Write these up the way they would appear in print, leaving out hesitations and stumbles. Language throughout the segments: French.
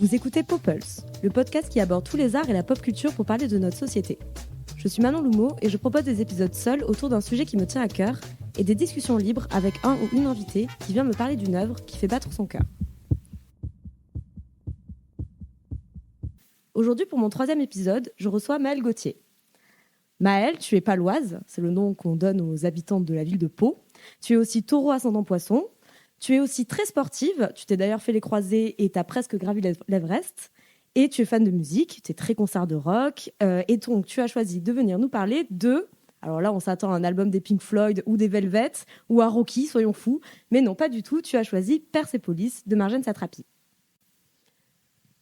Vous écoutez Populse, le podcast qui aborde tous les arts et la pop culture pour parler de notre société. Je suis Manon Loumeau et je propose des épisodes seuls autour d'un sujet qui me tient à cœur et des discussions libres avec un ou une invitée qui vient me parler d'une œuvre qui fait battre son cœur. Aujourd'hui, pour mon 3e épisode, je reçois Maëlle Gauthier. Maëlle, tu es paloise, c'est le nom qu'on donne aux habitantes de la ville de Pau. Tu es aussi taureau ascendant poisson. Tu es aussi très sportive, tu t'es d'ailleurs fait les croisés et tu as presque gravi l'Everest. Et tu es fan de musique, tu es très concert de rock. Et donc, tu as choisi de venir nous parler de... Alors là, on s'attend à un album des Pink Floyd ou des Velvet ou à Rocky, soyons fous. Mais non, pas du tout, tu as choisi Persepolis de Marjane Satrapi.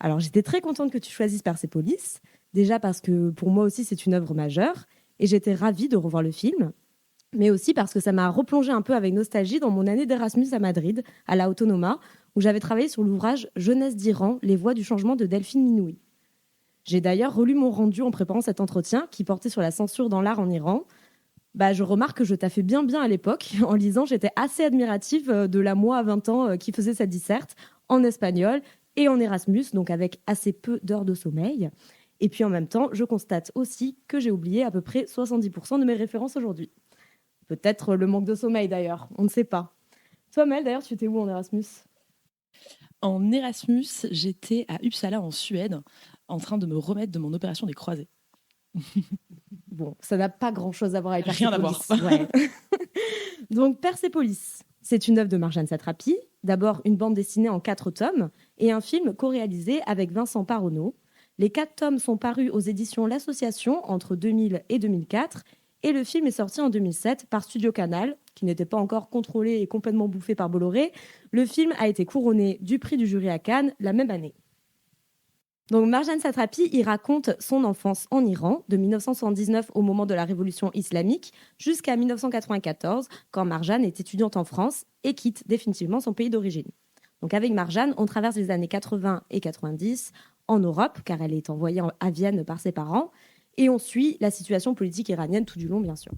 Alors, j'étais très contente que tu choisisses Persepolis. Déjà parce que pour moi aussi, c'est une œuvre majeure. Et j'étais ravie de revoir le film. Mais aussi parce que ça m'a replongé un peu avec nostalgie dans mon année d'Erasmus à Madrid, à la Autonoma, où j'avais travaillé sur l'ouvrage Jeunesse d'Iran, les voies du changement de Delphine Minoui. J'ai d'ailleurs relu mon rendu en préparant cet entretien qui portait sur la censure dans l'art en Iran. Je remarque que je taffais bien à l'époque. En lisant, j'étais assez admirative de la moi à 20 ans qui faisait sa disserte en espagnol et en Erasmus, donc avec assez peu d'heures de sommeil. Et puis en même temps, je constate aussi que j'ai oublié à peu près 70% de mes références aujourd'hui. Peut-être le manque de sommeil d'ailleurs, on ne sait pas. Toi Mel, d'ailleurs, tu étais où en Erasmus ? En Erasmus, j'étais à Uppsala en Suède, en train de me remettre de mon opération des croisés. Bon, ça n'a pas grand-chose à voir avec Rien Persepolis. à voir. Ouais. Donc Persepolis, c'est une œuvre de Marjane Satrapi, d'abord une bande dessinée en 4 tomes et un film co-réalisé avec Vincent Paronneau. Les 4 tomes sont parus aux éditions L'Association entre 2000 et 2004 et le film est sorti en 2007 par Studio Canal, qui n'était pas encore contrôlé et complètement bouffé par Bolloré. Le film a été couronné du prix du jury à Cannes la même année. Donc Marjane Satrapi y raconte son enfance en Iran, de 1979 au moment de la révolution islamique, jusqu'à 1994, quand Marjane est étudiante en France et quitte définitivement son pays d'origine. Donc avec Marjane, on traverse les années 80 et 90 en Europe, car elle est envoyée à Vienne par ses parents, et on suit la situation politique iranienne tout du long, bien sûr.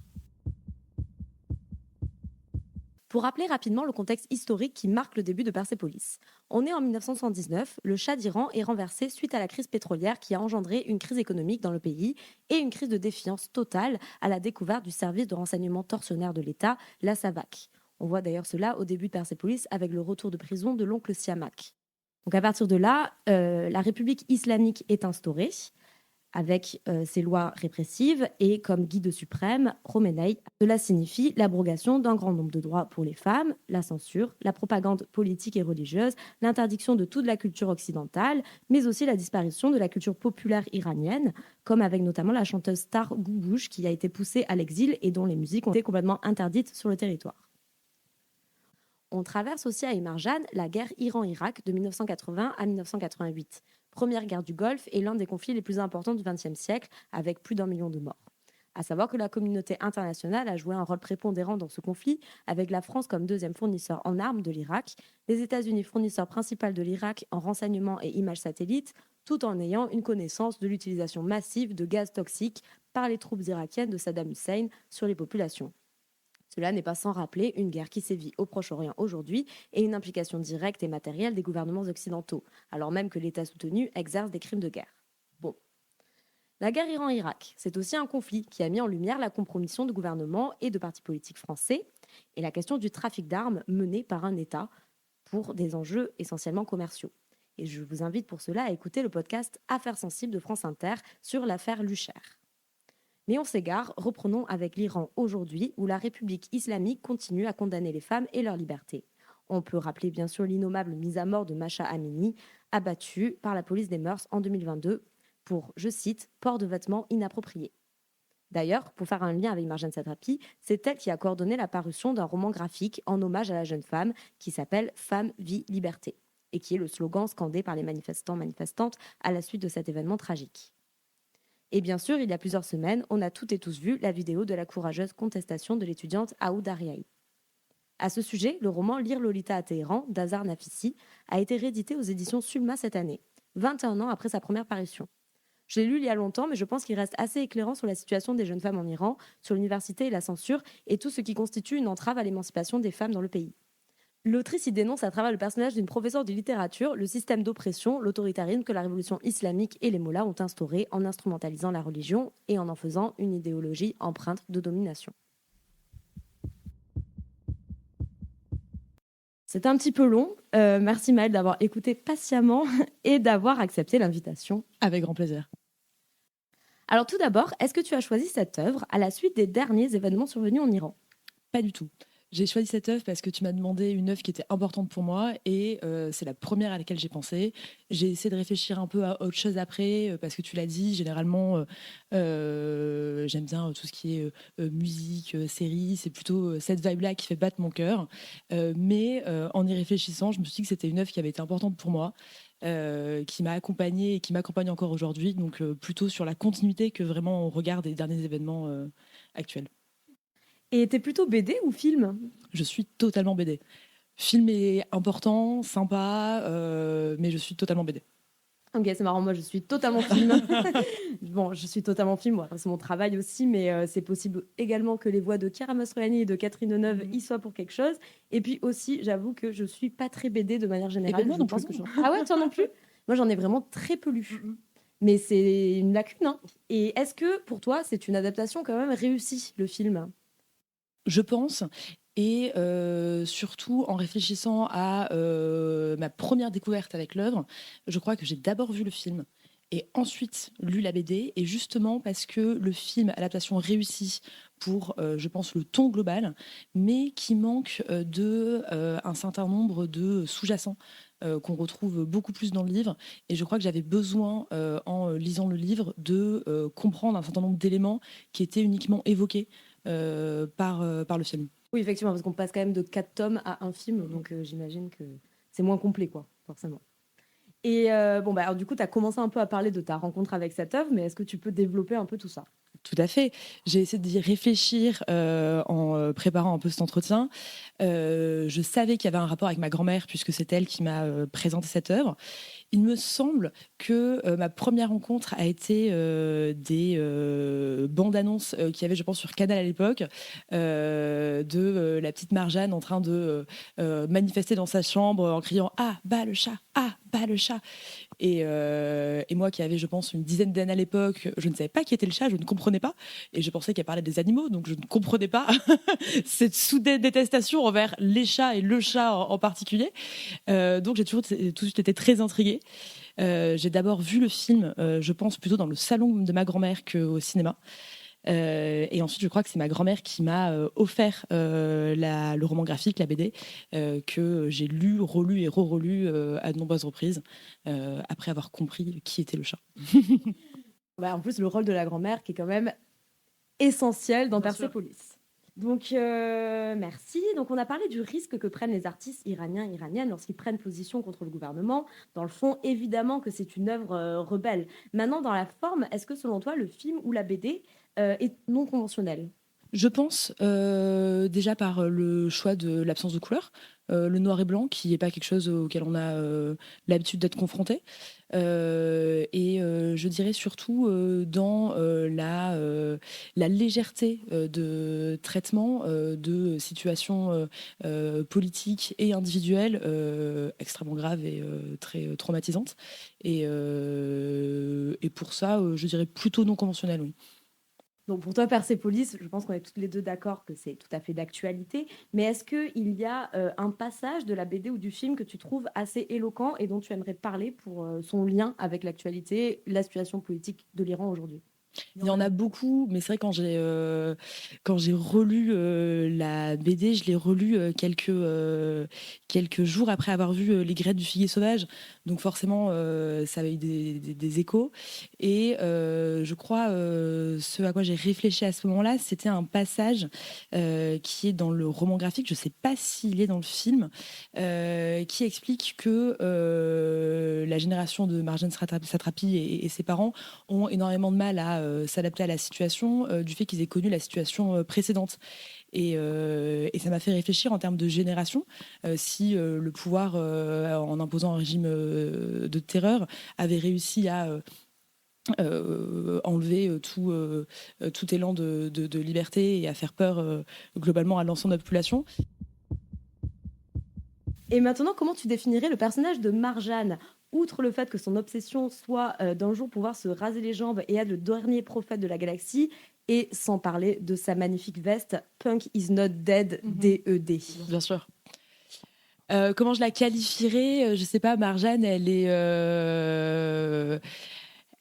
Pour rappeler rapidement le contexte historique qui marque le début de Persepolis. On est en 1979, le Shah d'Iran est renversé suite à la crise pétrolière qui a engendré une crise économique dans le pays et une crise de défiance totale à la découverte du service de renseignement tortionnaire de l'État, la SAVAK. On voit d'ailleurs cela au début de Persepolis avec le retour de prison de l'oncle Siamak. Donc à partir de là, la République islamique est instaurée avec ses lois répressives et comme guide suprême, Khomeini. Cela signifie l'abrogation d'un grand nombre de droits pour les femmes, la censure, la propagande politique et religieuse, l'interdiction de toute la culture occidentale, mais aussi la disparition de la culture populaire iranienne, comme avec notamment la chanteuse Star Gougouch qui a été poussée à l'exil et dont les musiques ont été complètement interdites sur le territoire. On traverse aussi avec Marjane la guerre Iran-Irak de 1980 à 1988. Première guerre du Golfe et l'un des conflits les plus importants du XXe siècle, avec plus d'1 million de morts. À savoir que la communauté internationale a joué un rôle prépondérant dans ce conflit, avec la France comme 2e fournisseur en armes de l'Irak, les États-Unis fournisseur principal de l'Irak en renseignements et images satellites, tout en ayant une connaissance de l'utilisation massive de gaz toxiques par les troupes irakiennes de Saddam Hussein sur les populations. Cela n'est pas sans rappeler une guerre qui sévit au Proche-Orient aujourd'hui et une implication directe et matérielle des gouvernements occidentaux, alors même que l'État soutenu exerce des crimes de guerre. Bon. La guerre Iran-Irak, c'est aussi un conflit qui a mis en lumière la compromission de gouvernements et de partis politiques français et la question du trafic d'armes mené par un État pour des enjeux essentiellement commerciaux. Et je vous invite pour cela à écouter le podcast Affaires sensibles de France Inter sur l'affaire Lucher. Mais on s'égare, reprenons avec l'Iran aujourd'hui, où la République islamique continue à condamner les femmes et leur liberté. On peut rappeler bien sûr l'innommable mise à mort de Mahsa Amini, abattue par la police des mœurs en 2022 pour, je cite, « port de vêtements inappropriés ». D'ailleurs, pour faire un lien avec Marjane Satrapi, c'est elle qui a coordonné la parution d'un roman graphique en hommage à la jeune femme qui s'appelle « Femme, vie, liberté » et qui est le slogan scandé par les manifestantes à la suite de cet événement tragique. Et bien sûr, il y a plusieurs semaines, on a toutes et tous vu la vidéo de la courageuse contestation de l'étudiante Aoud Ariaï. À ce sujet, le roman Lire Lolita à Téhéran d'Azar Nafissi a été réédité aux éditions Sulma cette année, 21 ans après sa première parution. Je l'ai lu il y a longtemps, mais je pense qu'il reste assez éclairant sur la situation des jeunes femmes en Iran, sur l'université et la censure, et tout ce qui constitue une entrave à l'émancipation des femmes dans le pays. L'autrice y dénonce à travers le personnage d'une professeure de littérature le système d'oppression, l'autoritarisme que la révolution islamique et les mollahs ont instauré en instrumentalisant la religion et en faisant une idéologie empreinte de domination. C'est un petit peu long. Merci Maëlle d'avoir écouté patiemment et d'avoir accepté l'invitation. Avec grand plaisir. Alors tout d'abord, est-ce que tu as choisi cette œuvre à la suite des derniers événements survenus en Iran ? Pas du tout. J'ai choisi cette œuvre parce que tu m'as demandé une œuvre qui était importante pour moi et c'est la première à laquelle j'ai pensé. J'ai essayé de réfléchir un peu à autre chose après parce que tu l'as dit, généralement j'aime bien tout ce qui est musique, série, c'est plutôt cette vibe-là qui fait battre mon cœur. Mais en y réfléchissant, je me suis dit que c'était une œuvre qui avait été importante pour moi. Qui m'a accompagnée et qui m'accompagne encore aujourd'hui, donc plutôt sur la continuité que vraiment on regarde les derniers événements actuels. Et t'es plutôt BD ou film ? Je suis totalement BD. Film est important, sympa, mais je suis totalement BD. Ok, c'est marrant, moi je suis totalement film. Bon, je suis totalement film, moi, c'est mon travail aussi, mais c'est possible également que les voix de Chiara Mastroianni et de Catherine Deneuve y soient pour quelque chose. Et puis aussi, j'avoue que je suis pas très BD de manière générale. Et ben moi non plus. Ah ouais, toi non plus ? Moi j'en ai vraiment très peu lu. Mais c'est une lacune, hein. Et est-ce que pour toi c'est une adaptation quand même réussie, le film ? Je pense. Et surtout, en réfléchissant à ma première découverte avec l'œuvre, je crois que j'ai d'abord vu le film et ensuite lu la BD. Et justement parce que le film, adaptation réussie pour, je pense, le ton global, mais qui manque un certain nombre de sous-jacents qu'on retrouve beaucoup plus dans le livre. Et je crois que j'avais besoin, en lisant le livre, de comprendre un certain nombre d'éléments qui étaient uniquement évoqués par le film. Oui, effectivement, parce qu'on passe quand même de 4 tomes à un film, donc j'imagine que c'est moins complet, quoi, forcément. Et bon, bah, alors, du coup, tu as commencé un peu à parler de ta rencontre avec cette œuvre, mais est-ce que tu peux développer un peu tout ça ? Tout à fait. J'ai essayé d'y réfléchir en préparant un peu cet entretien. Je savais qu'il y avait un rapport avec ma grand-mère, puisque c'est elle qui m'a présenté cette œuvre. Il me semble que ma première rencontre a été des bandes annonces qu'il y avait, je pense, sur Canal à l'époque, de la petite Marjane en train de manifester dans sa chambre en criant « Ah, bah le chat! Ah, bah le chat !» Et moi qui avais, je pense, une dizaine d'années à l'époque, je ne savais pas qui était le chat, je ne comprenais pas. Et je pensais qu'elle parlait des animaux, donc je ne comprenais pas cette soudaine détestation envers les chats et le chat en particulier. Donc j'ai toujours tout de suite été très intriguée. J'ai d'abord vu le film, je pense, plutôt dans le salon de ma grand-mère qu'au cinéma. Et ensuite, je crois que c'est ma grand-mère qui m'a offert le roman graphique, la BD, que j'ai lu, relu et re-relu à de nombreuses reprises, après avoir compris qui était le chat. Bah, en plus, le rôle de la grand-mère qui est quand même essentiel dans Persépolis. Donc, merci. Donc, on a parlé du risque que prennent les artistes iraniens et iraniennes lorsqu'ils prennent position contre le gouvernement. Dans le fond, évidemment que c'est une œuvre rebelle. Maintenant, dans la forme, est-ce que selon toi, le film ou la BD est non conventionnel ? Je pense déjà par le choix de l'absence de couleur, le noir et blanc, qui n'est pas quelque chose auquel on a l'habitude d'être confronté. Et je dirais surtout dans la légèreté de traitement de situations politiques et individuelles extrêmement graves et très traumatisantes. Et pour ça, je dirais plutôt non conventionnel, oui. Donc pour toi, Persépolis, je pense qu'on est toutes les deux d'accord que c'est tout à fait d'actualité. Mais est-ce qu'il y a un passage de la BD ou du film que tu trouves assez éloquent et dont tu aimerais parler pour son lien avec l'actualité, la situation politique de l'Iran aujourd'hui ? Il y en a beaucoup, mais c'est vrai quand j'ai relu la BD, je l'ai relu quelques jours après avoir vu Les Graines du figuier sauvage. Donc forcément, ça avait eu des échos. Et je crois ce à quoi j'ai réfléchi à ce moment-là, c'était un passage qui est dans le roman graphique. Je ne sais pas s'il est dans le film, qui explique que la génération de Marjane Satrapi et ses parents ont énormément de mal à s'adapter à la situation du fait qu'ils aient connu la situation précédente. Et ça m'a fait réfléchir en termes de génération, si le pouvoir, en imposant un régime de terreur, avait réussi à enlever tout élan de liberté et à faire peur globalement à l'ensemble de la population. Et maintenant, comment tu définirais le personnage de Marjane? Outre le fait que son obsession soit d'un jour pouvoir se raser les jambes et être le dernier prophète de la galaxie, et sans parler de sa magnifique veste Punk is not dead, D-E-D. Bien sûr. Comment je la qualifierais? Je sais pas, Marjane, elle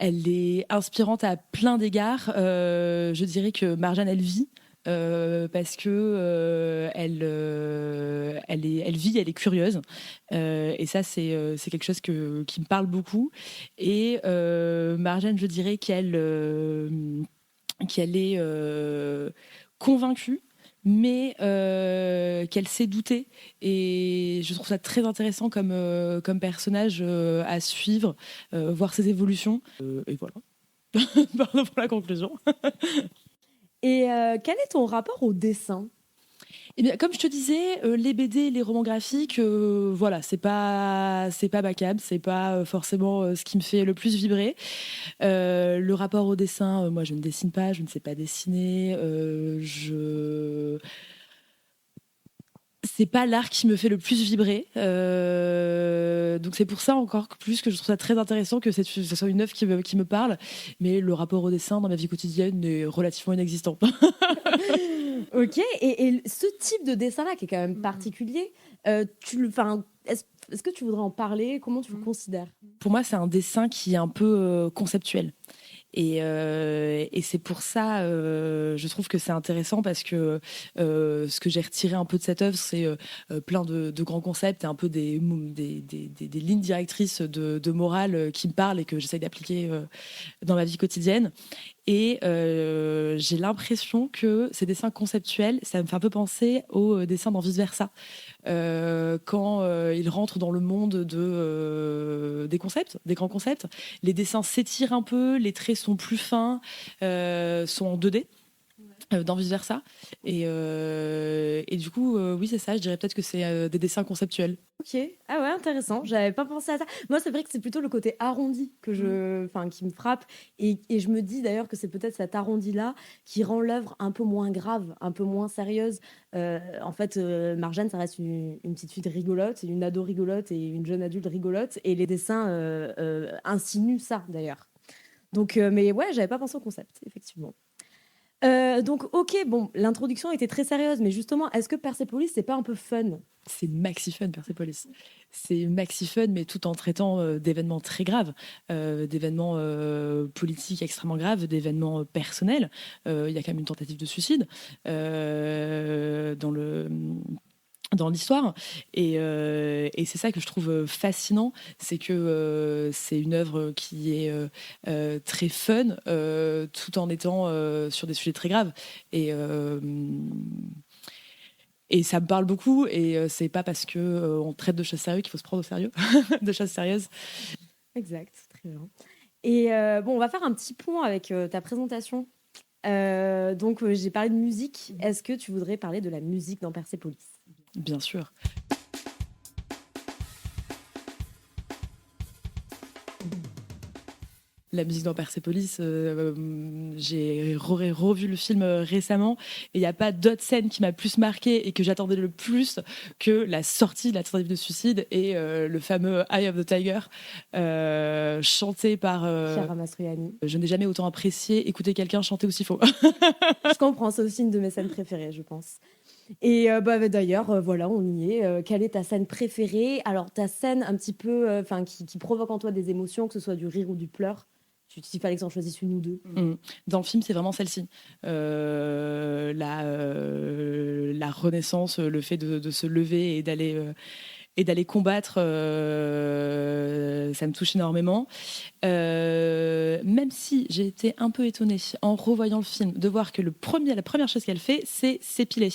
est inspirante à plein d'égards. Je dirais que Marjane, elle vit. Parce que elle vit, elle est curieuse, et ça c'est quelque chose qui me parle beaucoup. Et Marjane, je dirais qu'elle est convaincue, mais qu'elle sait douter. Et je trouve ça très intéressant comme personnage à suivre, voir ses évolutions. Et voilà. Pardon pour la conclusion. Et quel est ton rapport au dessin? Eh bien, comme je te disais, les BD, les romans graphiques, voilà, c'est pas ma came, c'est pas forcément ce qui me fait le plus vibrer. Le rapport au dessin, moi, je ne dessine pas, je ne sais pas dessiner, c'est pas l'art qui me fait le plus vibrer. Donc c'est pour ça encore plus que je trouve ça très intéressant que ce soit une œuvre qui me parle. Mais le rapport au dessin dans ma vie quotidienne est relativement inexistant. Ok, et ce type de dessin-là, qui est quand même particulier, est-ce que tu voudrais en parler? Comment tu le considères? Pour moi, c'est un dessin qui est un peu conceptuel. Et c'est pour ça, je trouve que c'est intéressant parce que ce que j'ai retiré un peu de cette œuvre, c'est plein de grands concepts et un peu des lignes directrices de morale qui me parlent et que j'essaye d'appliquer dans ma vie quotidienne. Et j'ai l'impression que ces dessins conceptuels, ça me fait un peu penser aux dessins dans Vice Versa. Quand ils rentrent dans le monde des concepts, des grands concepts, les dessins s'étirent un peu, les traits sont plus fins, sont en 2D. Dans Vice Versa. Et du coup, oui, c'est ça. Je dirais peut-être que c'est des dessins conceptuels. Ok, ah ouais, intéressant. J'avais pas pensé à ça. Moi, c'est vrai que c'est plutôt le côté arrondi qui me frappe. Et je me dis d'ailleurs que c'est peut-être cet arrondi-là qui rend l'œuvre un peu moins grave, un peu moins sérieuse. En fait, Marjane, ça reste une petite fille rigolote, une ado rigolote et une jeune adulte rigolote. Et les dessins insinuent ça d'ailleurs. Donc, mais ouais, j'avais pas pensé au concept, effectivement. Donc, ok, bon, l'introduction était très sérieuse, mais justement, est-ce que Persepolis, c'est pas un peu fun? C'est maxi fun, Persepolis. C'est maxi fun, mais tout en traitant d'événements très graves, d'événements politiques extrêmement graves, d'événements personnels. Il y a quand même une tentative de suicide dans l'histoire, et c'est ça que je trouve fascinant, c'est que c'est une œuvre qui est très fun, tout en étant sur des sujets très graves, et ça me parle beaucoup, et c'est pas parce que on traite de choses sérieuses qu'il faut se prendre au sérieux, de choses sérieuses. Exact, très bien. Et bon, on va faire un petit point avec ta présentation. Donc, j'ai parlé de musique. Est-ce que tu voudrais parler de la musique dans Persepolis? Bien sûr. La musique dans Persepolis, j'ai revu le film récemment, et il n'y a pas d'autre scène qui m'a plus marqué et que j'attendais le plus que la sortie de la tentative de suicide et le fameux Eye of the Tiger, chanté par Chiara Mastroianni. Je n'ai jamais autant apprécié écouter quelqu'un chanter aussi faux. Je comprends, c'est aussi une de mes scènes préférées, je pense. Et d'ailleurs, voilà, on y est. Quelle est ta scène préférée? Alors, ta scène un petit peu, qui provoque en toi des émotions, que ce soit du rire ou du pleur. S'il fallait que j'en choisisse une ou deux. Dans le film, c'est vraiment celle-ci. La renaissance, le fait de se lever et d'aller combattre, ça me touche énormément. Même si j'ai été un peu étonnée en revoyant le film de voir que la première chose qu'elle fait, c'est s'épiler.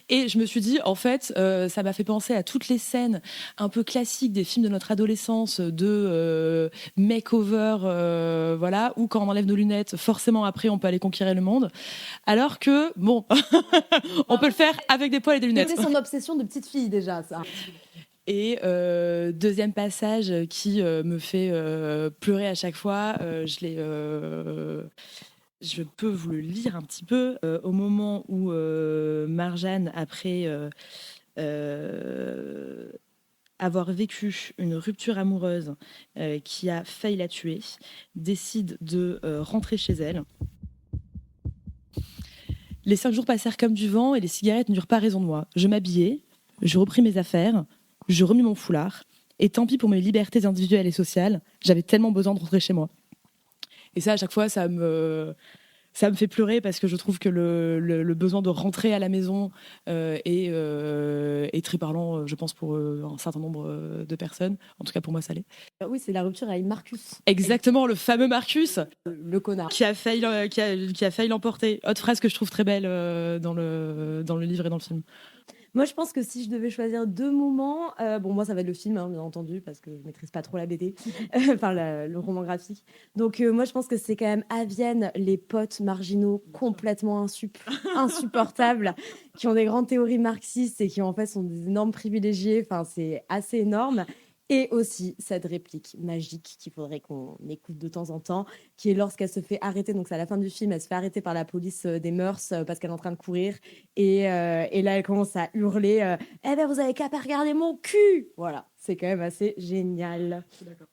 Et je me suis dit, en fait, ça m'a fait penser à toutes les scènes un peu classiques des films de notre adolescence, de make-over, voilà, où quand on enlève nos lunettes, forcément après on peut aller conquérir le monde. Alors que, bon, on peut le faire avec des poils et des lunettes. C'est son obsession de petite fille déjà, ça. Et deuxième passage qui me fait pleurer à chaque fois, je peux vous le lire un petit peu. Au moment où Marjane, après avoir vécu une rupture amoureuse qui a failli la tuer, décide de rentrer chez elle. Les 5 jours passèrent comme du vent et les cigarettes n'eurent pas raison de moi. Je m'habillai, je repris mes affaires, je remis mon foulard. Et tant pis pour mes libertés individuelles et sociales, j'avais tellement besoin de rentrer chez moi. Et ça, à chaque fois, ça me fait pleurer parce que je trouve que le besoin de rentrer à la maison est très parlant, je pense, pour un certain nombre de personnes. En tout cas, pour moi, ça l'est. Oui, c'est la rupture avec Marcus. Exactement, le fameux Marcus. Le connard. Qui a failli l'emporter. Autre phrase que je trouve très belle dans le livre et dans le film. Moi, je pense que si je devais choisir 2 moments, bon, moi, ça va être le film, hein, bien entendu, parce que je maîtrise pas trop la BD, enfin le roman graphique. Donc, moi, je pense que c'est quand même à Vienne, les potes marginaux complètement insupportables, qui ont des grandes théories marxistes et qui, en fait, sont des énormes privilégiés. Enfin, c'est assez énorme. Et aussi cette réplique magique qu'il faudrait qu'on écoute de temps en temps, qui est lorsqu'elle se fait arrêter, donc c'est à la fin du film, elle se fait arrêter par la police des mœurs parce qu'elle est en train de courir. Et là, elle commence à hurler Eh ben, vous avez qu'à pas regarder mon cul. Voilà, c'est quand même assez génial. Je suis d'accord.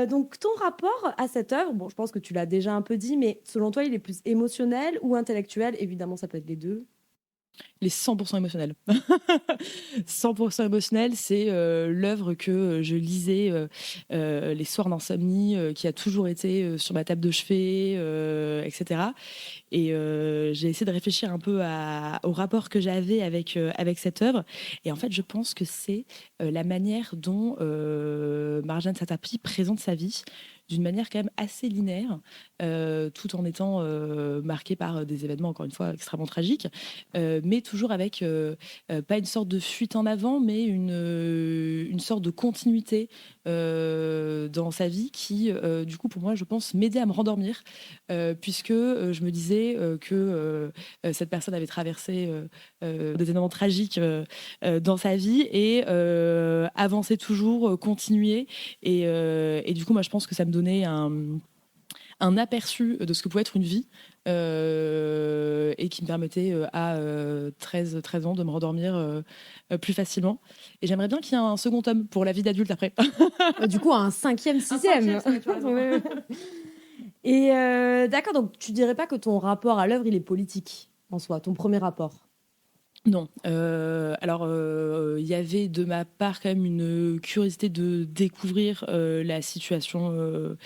Donc, ton rapport à cette œuvre, bon, je pense que tu l'as déjà un peu dit, mais selon toi, il est plus émotionnel ou intellectuel? Évidemment, ça peut être les deux. Il est 100% émotionnel. 100% émotionnel, c'est l'œuvre que je lisais les soirs d'insomnie, qui a toujours été sur ma table de chevet, etc. Et j'ai essayé de réfléchir un peu au rapport que j'avais avec cette œuvre. Et en fait, je pense que c'est la manière dont Marjane Satrapi présente sa vie d'une manière quand même assez linéaire, tout en étant marquée par des événements, encore une fois, extrêmement tragiques, mais toujours avec pas une sorte de fuite en avant, mais une sorte de continuité dans sa vie qui, du coup, pour moi, je pense, m'aidait à me rendormir, puisque je me disais que cette personne avait traversé des événements tragiques dans sa vie et avançait toujours, continuait. Et du coup, moi, je pense que ça me donnait un aperçu de ce que pouvait être une vie et qui me permettait à 13 ans de me rendormir plus facilement. Et j'aimerais bien qu'il y ait un second tome pour la vie d'adulte après. Du coup, un cinquième, sixième. Ouais. Et d'accord, donc tu dirais pas que ton rapport à l'œuvre, il est politique en soi, ton premier rapport? Non. Alors, il y avait de ma part quand même une curiosité de découvrir la situation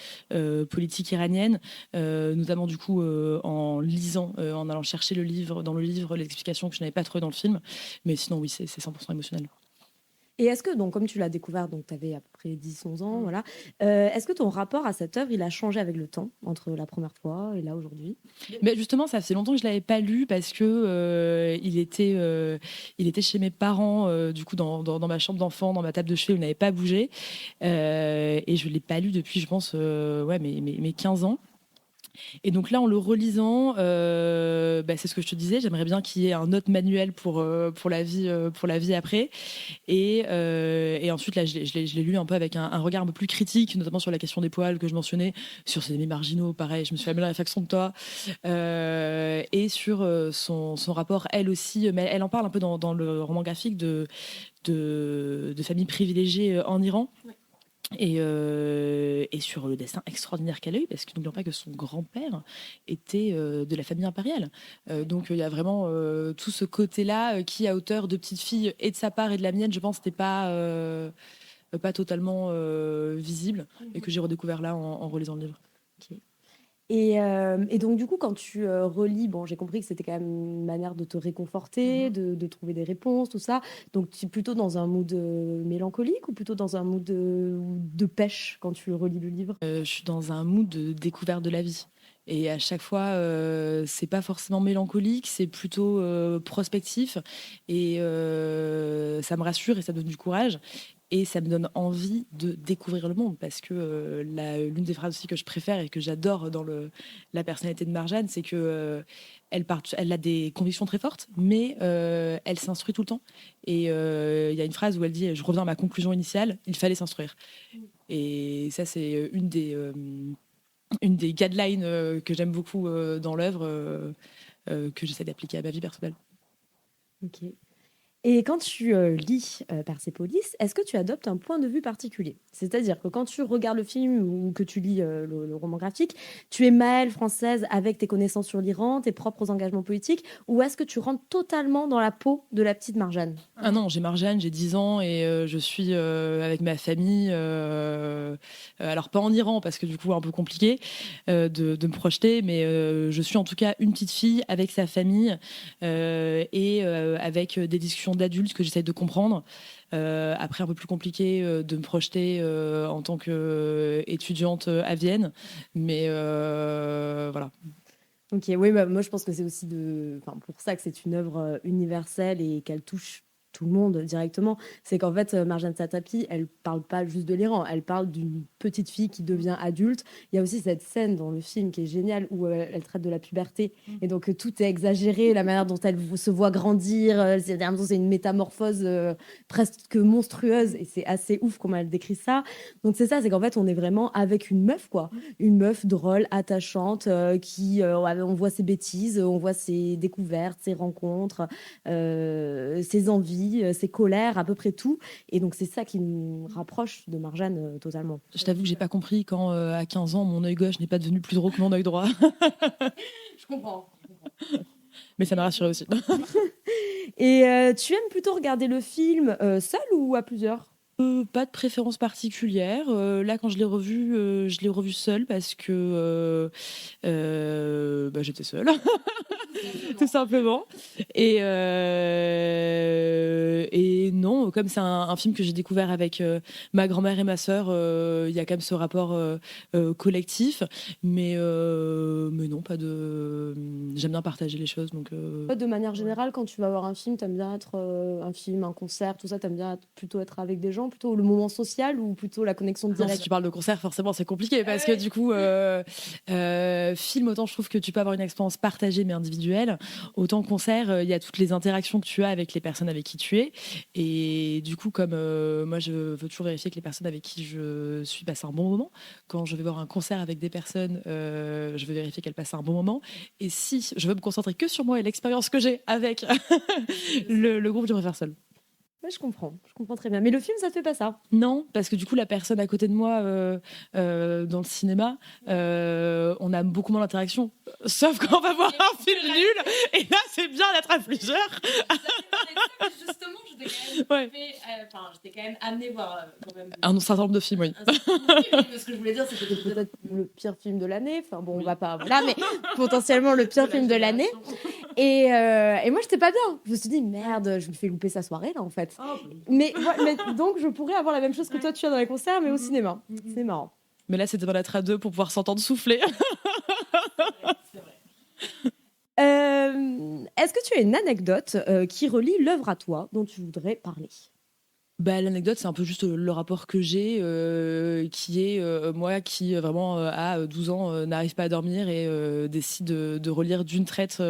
politique iranienne, notamment du coup en lisant, en allant chercher dans le livre, les explications que je n'avais pas trouvées dans le film. Mais sinon, oui, c'est 100% émotionnel. Et est-ce que, donc, comme tu l'as découvert, donc tu avais à peu près 10-11 ans, voilà, est-ce que ton rapport à cette œuvre, il a changé avec le temps, entre la première fois et là, aujourd'hui? Mais justement, ça fait longtemps que je l'avais pas lu parce que il était chez mes parents, du coup, dans ma chambre d'enfant, dans ma table de chevet où il n'avait pas bougé. Et je l'ai pas lu depuis, je pense, ouais, mes 15 ans. Et donc là, en le relisant, c'est ce que je te disais, j'aimerais bien qu'il y ait un autre manuel pour la vie après. Et ensuite, là, je l'ai lu un peu avec un regard un peu plus critique, notamment sur la question des poils que je mentionnais, sur ces ennemis marginaux, pareil, je me suis fait la réflexion de toi, et sur son rapport, elle aussi, mais elle en parle un peu dans le roman graphique de familles privilégiées en Iran. Ouais. Et sur le destin extraordinaire qu'elle a eu, parce que n'oublions pas que son grand-père était de la famille impériale. Donc il y a vraiment tout ce côté-là qui, à hauteur de petite fille et de sa part et de la mienne, je pense, n'était pas totalement visible et que j'ai redécouvert là en relisant le livre. Okay. Et donc, du coup, quand tu relis, bon, j'ai compris que c'était quand même une manière de te réconforter, de trouver des réponses, tout ça. Donc, tu es plutôt dans un mood mélancolique ou plutôt dans un mood de pêche quand tu relis le livre? Je suis dans un mood de découverte de la vie. Et à chaque fois, c'est pas forcément mélancolique, c'est plutôt prospectif. Et ça me rassure et ça me donne du courage. Et ça me donne envie de découvrir le monde. Parce que l'une des phrases aussi que je préfère et que j'adore dans la personnalité de Marjane, c'est que elle a des convictions très fortes, mais elle s'instruit tout le temps. Et il y a une phrase où elle dit, je reviens à ma conclusion initiale, il fallait s'instruire. Et ça, c'est une des guidelines que j'aime beaucoup dans l'œuvre, que j'essaie d'appliquer à ma vie personnelle. Ok. Et quand tu lis Persépolis, est-ce que tu adoptes un point de vue particulier? C'est-à-dire que quand tu regardes le film ou que tu lis le roman graphique, tu es Maëlle française avec tes connaissances sur l'Iran, tes propres engagements politiques, ou est-ce que tu rentres totalement dans la peau de la petite Marjane? Ah non, j'ai Marjane, j'ai 10 ans et je suis avec ma famille. Alors pas en Iran parce que du coup un peu compliqué de me projeter, mais je suis en tout cas une petite fille avec sa famille et avec des discussions d'adultes que j'essaie de comprendre. Après un peu plus compliqué de me projeter en tant qu'étudiante à Vienne, mais voilà. Ok, oui, bah, moi je pense que c'est aussi enfin, pour ça que c'est une œuvre universelle et qu'elle touche tout le monde directement. C'est qu'en fait, Marjane Satrapi, elle parle pas juste de l'Iran, elle parle d'une petite fille qui devient adulte. Il y a aussi cette scène dans le film qui est géniale où elle traite de la puberté et donc tout est exagéré, la manière dont elle se voit grandir, c'est une métamorphose presque monstrueuse et c'est assez ouf comment elle décrit ça. Donc c'est ça, c'est qu'en fait on est vraiment avec une meuf quoi, une meuf drôle, attachante, on voit ses bêtises, on voit ses découvertes, ses rencontres, ses envies, ses colères, à peu près tout. Et donc c'est ça qui nous rapproche de Marjane totalement. Je t'avoue que j'ai pas compris quand à 15 ans mon œil gauche n'est pas devenu plus drôle que mon œil droit. Je comprends. Mais ça m'a rassuré aussi. Et tu aimes plutôt regarder le film seul ou à plusieurs? Pas de préférence particulière. Là, quand je l'ai revu seule parce que j'étais seule, tout simplement. Et non, comme c'est un film que j'ai découvert avec ma grand-mère et ma sœur, il y a quand même ce rapport collectif. Mais non, pas de. J'aime bien partager les choses, donc. De manière générale, quand tu vas voir un film, t'aimes bien être un film, un concert, tout ça, t'aimes bien plutôt être avec des gens, plutôt le moment social ou plutôt la connexion Non, directe? si tu parles de concert, forcément, c'est compliqué parce que du coup, film, autant je trouve que tu peux avoir une expérience partagée mais individuelle, autant concert, il y a toutes les interactions que tu as avec les personnes avec qui tu es. Et du coup, comme moi, je veux toujours vérifier que les personnes avec qui je suis passent un bon moment. Quand je vais voir un concert avec des personnes, je veux vérifier qu'elles passent un bon moment. Et si je veux me concentrer que sur moi et l'expérience que j'ai avec le groupe, je préfère seul. Ouais, je comprends très bien. Mais le film, ça te fait pas ça. Non, parce que du coup, la personne à côté de moi dans le cinéma, on a beaucoup moins d'interaction. Sauf quand on va voir un film nul, et là, c'est bien d'être à plusieurs. Justement, Ouais. j'étais quand même amenée voir quand même. Un certain nombre de films, oui. Ce que je voulais dire, c'est que c'était peut-être le pire film de l'année. Enfin bon, on va pas. Voilà, mais potentiellement le pire film de l'année. Et moi, j'étais pas bien. Je me suis dit, merde, je me fais louper sa soirée là en fait. Mais donc, je pourrais avoir la même chose que toi, tu as dans les concerts, mais au cinéma. C'est marrant. Mais là, c'était bien d'être à deux pour pouvoir s'entendre souffler. Est-ce que tu as une anecdote qui relie l'œuvre à toi dont tu voudrais parler? L'anecdote, c'est un peu juste le rapport que j'ai, qui est moi qui vraiment à 12 ans n'arrive pas à dormir et décide de relire d'une traite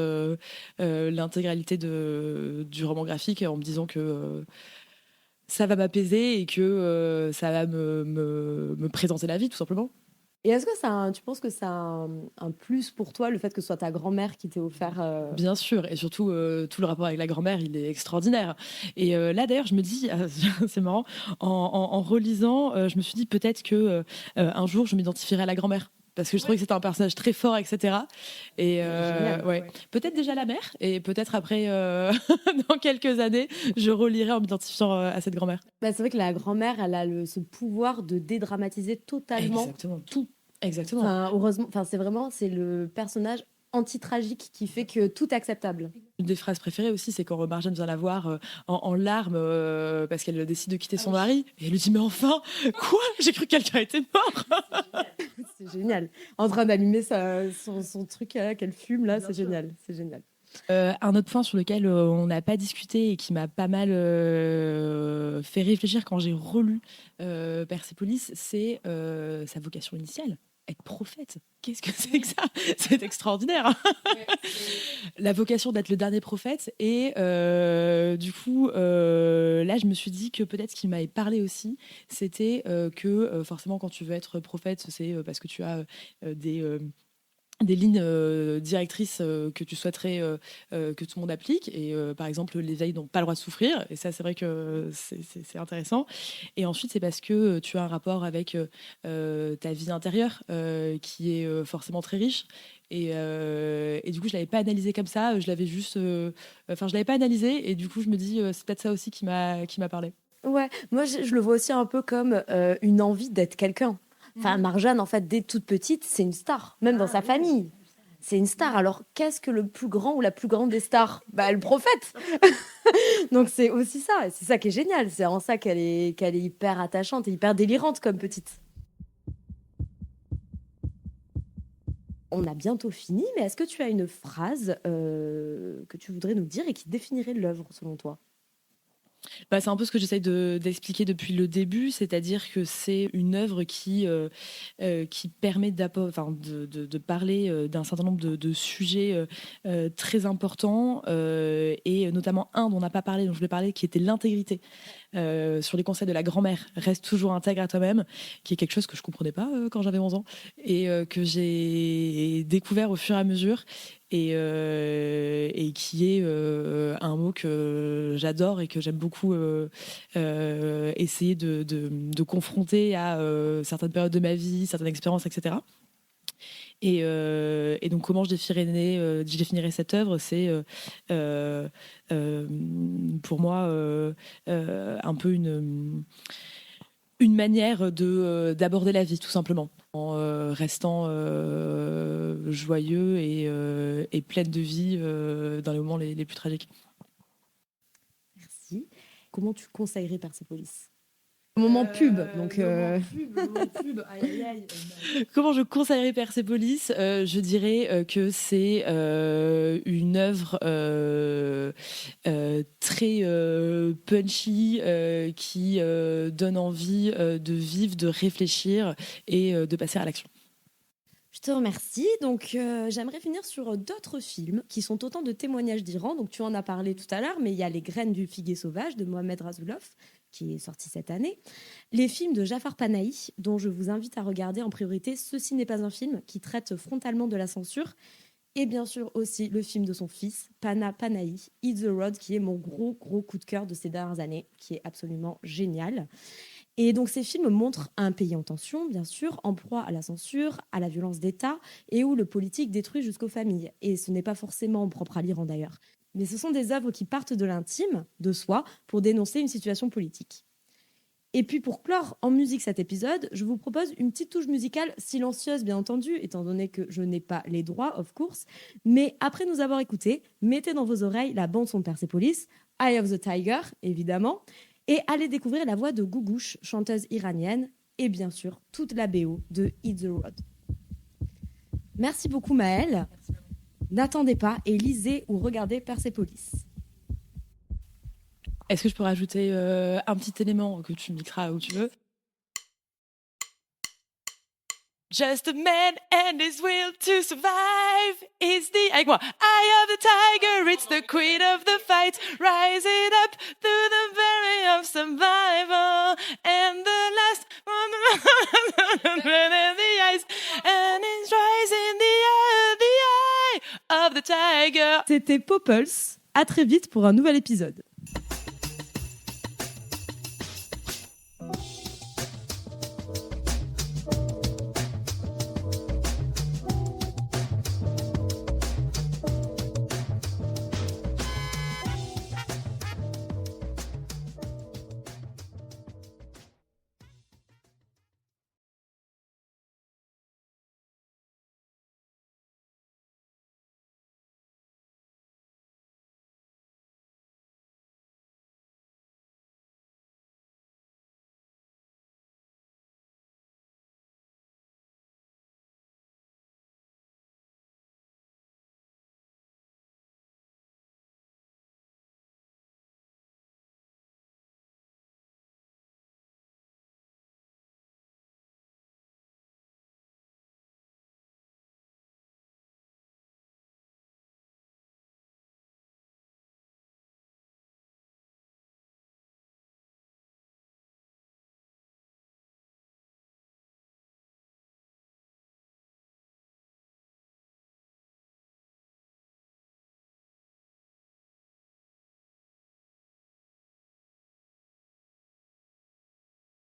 l'intégralité du roman graphique en me disant que ça va m'apaiser et que ça va me présenter la vie, tout simplement. Et est-ce que tu penses que ça a un plus pour toi, le fait que ce soit ta grand-mère qui t'ait offert Bien sûr, et surtout tout le rapport avec la grand-mère, il est extraordinaire. Et là d'ailleurs, je me dis, c'est marrant, en relisant, je me suis dit peut-être que un jour je m'identifierai à la grand-mère. Parce que je trouvais que c'était un personnage très fort, etc. Et génial, ouais. Peut-être déjà la mère, et peut-être après, dans quelques années, je relirai en m'identifiant à cette grand-mère. Bah, c'est vrai que la grand-mère, elle a ce pouvoir de dédramatiser totalement Exactement. tout. Exactement. Enfin, heureusement, enfin, c'est le personnage anti-tragique qui fait que tout est acceptable. Une des phrases préférées aussi, c'est quand Marjane vient la voir en larmes parce qu'elle décide de quitter son mari. Et elle lui dit, mais enfin, quoi? J'ai cru que quelqu'un était mort. C'est génial. En train d'allumer son truc qu'elle fume, là, c'est génial. C'est génial. Un autre point sur lequel on n'a pas discuté et qui m'a pas mal fait réfléchir quand j'ai relu Persépolis, c'est sa vocation initiale. Être prophète. Qu'est-ce que c'est que ça? C'est extraordinaire. La vocation d'être le dernier prophète. Et du coup, là, je me suis dit que peut-être ce qui m'avait parlé aussi, c'était que forcément, quand tu veux être prophète, c'est parce que tu as des des lignes directrices que tu souhaiterais que tout le monde applique. Et par exemple, les vieilles n'ont pas le droit de souffrir. Et ça, c'est vrai que c'est intéressant. Et ensuite, c'est parce que tu as un rapport avec ta vie intérieure qui est forcément très riche. Et du coup, je l'avais pas analysé comme ça. Je l'avais juste, enfin, je l'avais pas analysé. Et du coup, je me dis, c'est peut-être ça aussi qui m'a parlé. Ouais, moi je le vois aussi un peu comme une envie d'être quelqu'un. Enfin, Marjane, en fait, dès toute petite, c'est une star, même dans sa famille. C'est une star. Alors, qu'est-ce que le plus grand ou la plus grande des stars? Bah, le prophète. Donc, c'est aussi ça. Et c'est ça qui est génial. C'est en ça qu'elle est hyper attachante et hyper délirante comme petite. On a bientôt fini, mais est-ce que tu as une phrase que tu voudrais nous dire et qui définirait l'œuvre selon toi? Bah, c'est un peu ce que j'essaye d'expliquer depuis le début, c'est-à-dire que c'est une œuvre qui permet de parler d'un certain nombre de sujets très importants, et notamment un dont on n'a pas parlé, dont je voulais parler, qui était l'intégrité. Sur les conseils de la grand-mère, reste toujours intègre à toi-même, qui est quelque chose que je comprenais pas quand j'avais 11 ans et que j'ai découvert au fur et à mesure et qui est un mot que j'adore et que j'aime beaucoup essayer de confronter à certaines périodes de ma vie, certaines expériences, etc. Et donc, comment je définirais cette œuvre? C'est pour moi un peu une manière d'aborder la vie, tout simplement, en restant joyeux et pleine de vie dans les moments les plus tragiques. Merci. Comment tu conseillerais Persépolis? Moment pub, donc Moment pub, aïe, aïe, aïe. Comment je conseillerais Persepolis? Je dirais que c'est une œuvre très punchy, qui donne envie de vivre, de réfléchir et de passer à l'action. je te remercie. Donc, j'aimerais finir sur d'autres films qui sont autant de témoignages d'Iran. Donc, tu en as parlé tout à l'heure, mais il y a Les graines du figuier sauvage de Mohamed Rasoulov, qui est sorti cette année. Les films de Jafar Panahi, dont je vous invite à regarder en priorité Ceci n'est pas un film, qui traite frontalement de la censure. Et bien sûr aussi le film de son fils, Pana Panahi, Eat the Road, qui est mon gros coup de cœur de ces dernières années, qui est absolument génial. Et donc ces films montrent un pays en tension, bien sûr, en proie à la censure, à la violence d'État, et où le politique détruit jusqu'aux familles. Et ce n'est pas forcément propre à l'Iran d'ailleurs. Mais ce sont des œuvres qui partent de l'intime, de soi, pour dénoncer une situation politique. Et puis pour clore en musique cet épisode, je vous propose une petite touche musicale silencieuse, bien entendu, étant donné que je n'ai pas les droits, of course. Mais après nous avoir écoutés, mettez dans vos oreilles la bande-son de Persepolis, Eye of the Tiger, évidemment, et allez découvrir la voix de Gougouche, chanteuse iranienne, et bien sûr toute la BO de Hit the Road. Merci beaucoup Maëlle. N'attendez pas et lisez ou regardez Persepolis. Est-ce que je peux rajouter un petit élément que tu mixeras où tu veux? Just a man and his will to survive is the avec moi. Eye of the tiger, it's the queen of the fight, rising up through the barrier of survival, and the last one in the eyes, and it's rising the eye of the tiger. C'était Popples. À très vite pour un nouvel épisode.